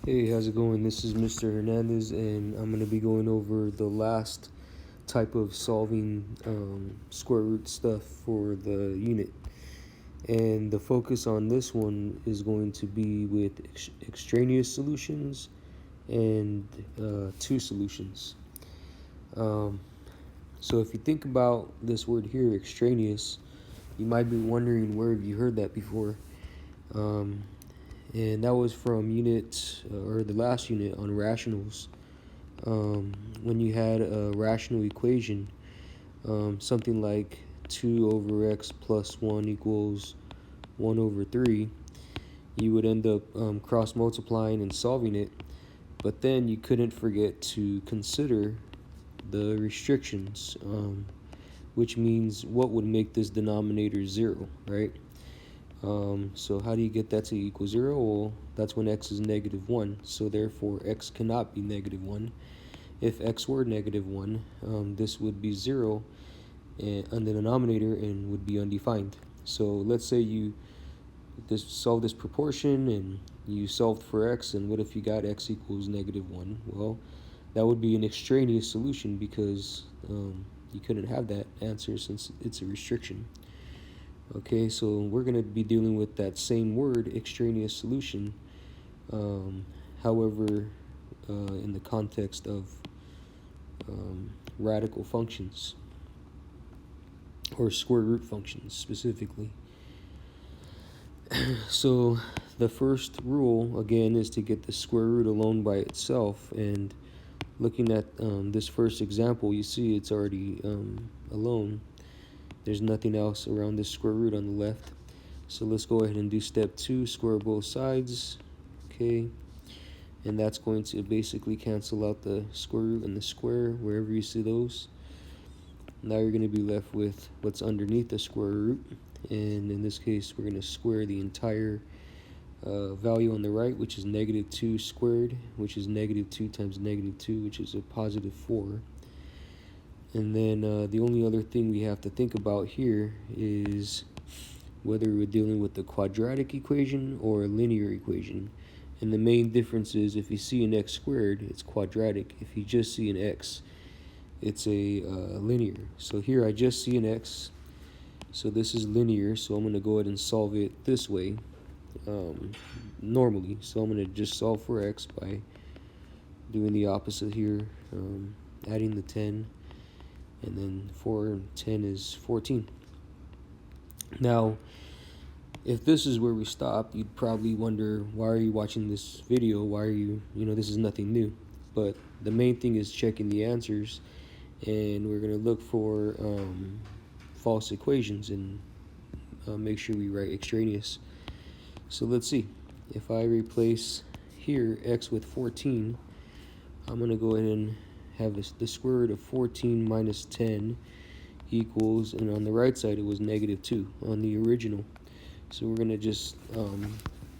Hey, how's it going? This is Mr. Hernandez, and I'm going to be going over the last type of solving square root stuff for the unit. And the focus on this one is going to be with extraneous solutions and two solutions. Um, so if you think about this word here, extraneous, you might be wondering, where have you heard that before? Um, and that was from unit or the last unit on rationals. When you had a rational equation, something like 2 over x plus 1 equals 1 over 3, you would end up cross multiplying and solving it, but then you couldn't forget to consider the restrictions, which means what would make this denominator 0, right? So how do you get that to equal 0? Well, that's when x is negative 1, so therefore x cannot be negative 1. If x were negative 1, this would be 0 on the denominator and would be undefined. So let's say you solve this proportion and you solved for x, and what if you got x equals negative 1? Well, that would be an extraneous solution because you couldn't have that answer since it's a restriction. Okay, so we're going to be dealing with that same word, extraneous solution, however, in the context of radical functions, or square root functions specifically. So the first rule, again, is to get the square root alone by itself. And looking at this first example, you see it's already alone. There's nothing else around this square root on the left. So let's go ahead and do step 2, square both sides. Okay, and that's going to basically cancel out the square root and the square wherever you see those. Now you're going to be left with what's underneath the square root, and in this case we're going to square the entire value on the right, which is negative 2 squared, which is negative 2 times negative 2, which is a positive 4. And then the only other thing we have to think about here is whether we're dealing with the quadratic equation or a linear equation. And the main difference is, if you see an x squared, it's quadratic. If you just see an x, it's a linear. So here I just see an x, so this is linear, so I'm going to go ahead and solve it this way, normally. So I'm going to just solve for x by doing the opposite here, adding the 10, and then 4 and 10 is 14. Now, if this is where we stopped, you'd probably wonder, why are you watching this video? Why are you, this is nothing new. But the main thing is checking the answers, and we're going to look for false equations and make sure we write extraneous. So let's see. If I replace here x with 14, I'm going to go ahead and have the square root of 14 minus 10 equals, and on the right side it was negative 2 on the original. So we're going to just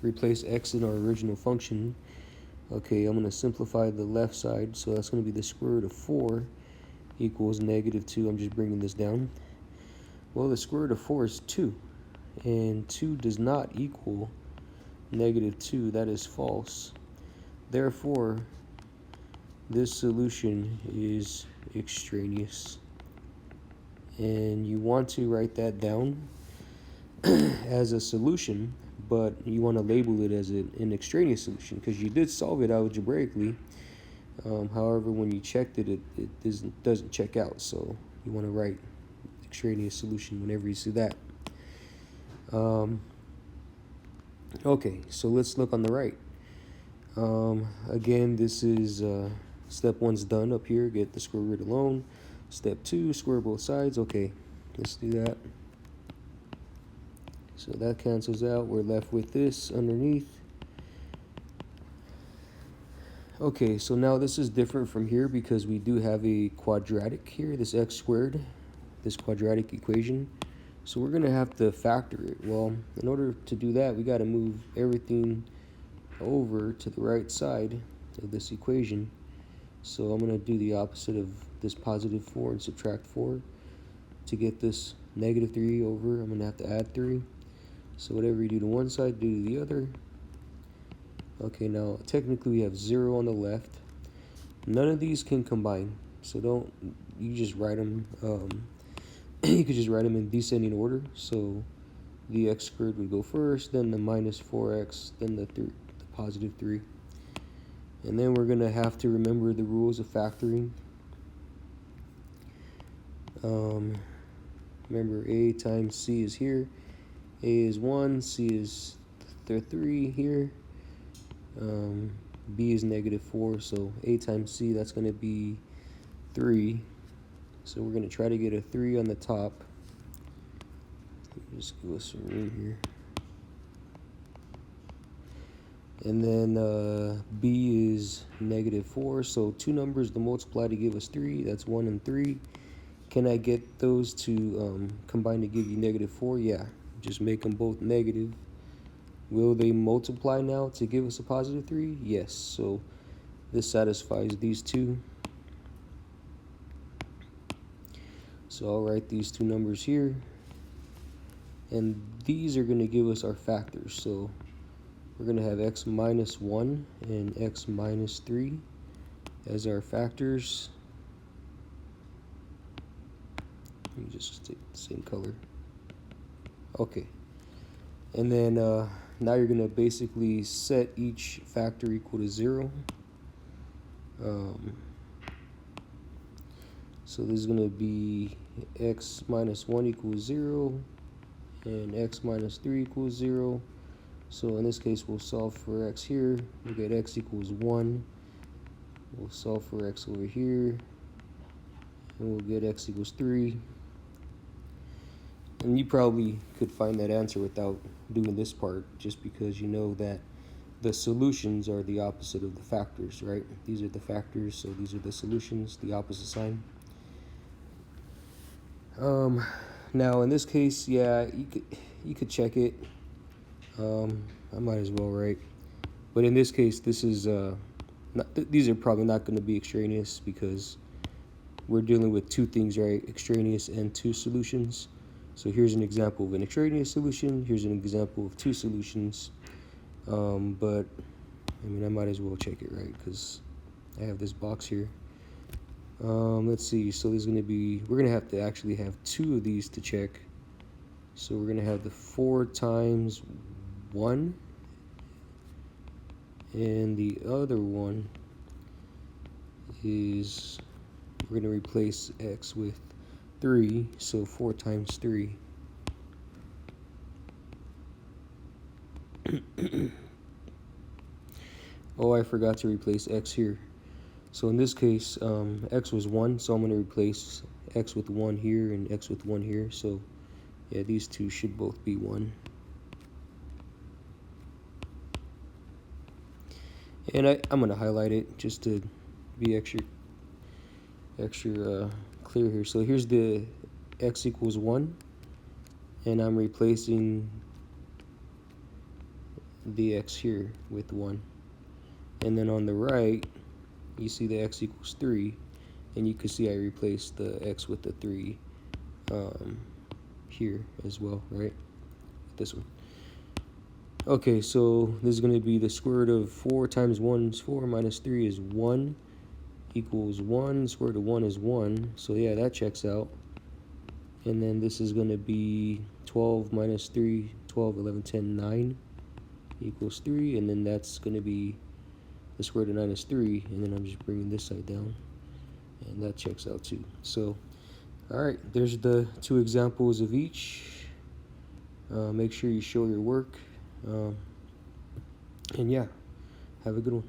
replace x in our original function. Okay, I'm going to simplify the left side, so that's going to be the square root of 4 equals negative 2. I'm just bringing this down. Well, the square root of 4 is 2, and 2 does not equal negative 2. That is false. Therefore, this solution is extraneous. And you want to write that down as a solution, but you want to label it as an extraneous solution because you did solve it algebraically. However, when you checked it, it doesn't check out. So you want to write extraneous solution whenever you see that. Okay, so let's look on the right. Again, this is step 1's done up here. Get the square root alone. Step 2, square both sides. Okay, let's do that. So that cancels out. We're left with this underneath. Okay, so now this is different from here because we do have a quadratic here, this x squared, this quadratic equation. So we're going to have to factor it. Well, in order to do that, we got to move everything over to the right side of this equation. So I'm going to do the opposite of this positive 4 and subtract 4. To get this negative 3 over, I'm going to have to add 3. So whatever you do to one side, do to the other. Okay, now technically we have 0 on the left. None of these can combine, so you just write them, you could just write them in descending order. So the x squared would go first, then the minus 4x, then the positive 3. And then we're going to have to remember the rules of factoring. Remember, a times c is here. A is 1, c is 3 here. B is negative 4, so a times c, that's going to be 3. So we're going to try to get a 3 on the top. Just give us some room here. And then b is negative 4, so two numbers to multiply to give us 3. That's 1 and 3. Can I get those to combine to give you negative 4? Yeah, just make them both negative. Will they multiply now to give us a positive 3? Yes, so this satisfies these two. So I'll write these two numbers here. And these are going to give us our factors. So we're going to have x minus 1 and x minus 3 as our factors. Let me just take the same color. Okay. And then now you're going to basically set each factor equal to 0. So this is going to be x minus 1 equals 0 and x minus 3 equals 0. So in this case, we'll solve for x here. We'll get x equals 1. We'll solve for x over here, and we'll get x equals 3. And you probably could find that answer without doing this part, just because you know that the solutions are the opposite of the factors, right? These are the factors, so these are the solutions, the opposite sign. Now in this case, yeah, you could check it. I might as well, right? But in this case, this is these are probably not going to be extraneous because we're dealing with two things, right? Extraneous and two solutions. So here's an example of an extraneous solution. Here's an example of two solutions. But I mean, I might as well check it, right? Because I have this box here. Let's see. So there's going to be, we're going to have to actually have two of these to check. So we're going to have the 4 times 1. And the other one is, we're going to replace x with 3. So 4 times 3. Oh, I forgot to replace x here. So in this case, x was 1, so I'm going to replace x with 1 here and x with 1 here. So yeah, these two should both be 1. And I'm going to highlight it just to be extra clear here. So here's the x equals 1, and I'm replacing the x here with 1. And then on the right, you see the x equals 3, and you can see I replaced the x with the 3 here as well, right? This one. Okay, so this is going to be the square root of 4 times 1 is 4, minus 3 is 1, equals 1. Square root of 1 is 1, so yeah, that checks out. And then this is going to be 12 minus 3, 12, 11, 10, 9, equals 3, and then that's going to be the square root of 9 is 3, and then I'm just bringing this side down, and that checks out too. So, alright, there's the two examples of each. Make sure you show your work. And yeah, have a good one.